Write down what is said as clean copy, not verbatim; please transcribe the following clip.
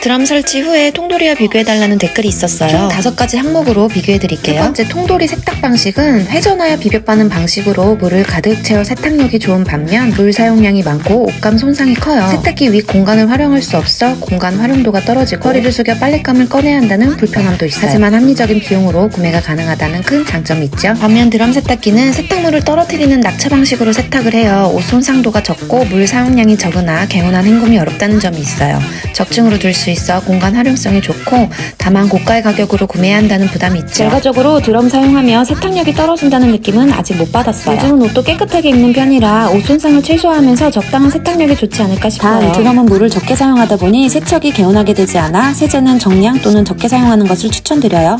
드럼 설치 후에 통돌이와 비교해달라는 댓글이 있었어요. 총 5가지 항목으로 비교해드릴게요. 첫 번째, 통돌이 세탁 방식은 회전하여 비벼빠는 방식으로 물을 가득 채워 세탁력이 좋은 반면 물 사용량이 많고 옷감 손상이 커요. 세탁기 윗 공간을 활용할 수 없어 공간 활용도가 떨어지고 허리를 숙여 빨랫감을 꺼내야 한다는 불편함도 있어요. 하지만 합리적인 비용으로 구매가 가능하다는 큰 장점이 있죠. 반면 드럼 세탁기는 세탁물을 떨어뜨리는 낙차 방식으로 세탁을 해요. 옷 손상도가 적고 물 사용량이 적으나 개운한 헹굼이 어렵다는 점이 있어요. 적층으로 둘 수 있어 공간 활용성이 좋고 다만 고가의 가격으로 구매해야 한다는 부담이 있죠. 결과적으로 드럼 사용하며 세탁력이 떨어진다는 느낌은 아직 못 받았어요. 요즘은 옷도 깨끗하게 입는 편이라 옷 손상을 최소화하면서 적당한 세탁력이 좋지 않을까 싶어요. 단, 드럼은 물을 적게 사용하다 보니 세척이 개운하게 되지 않아 세제는 정량 또는 적게 사용하는 것을 추천드려요.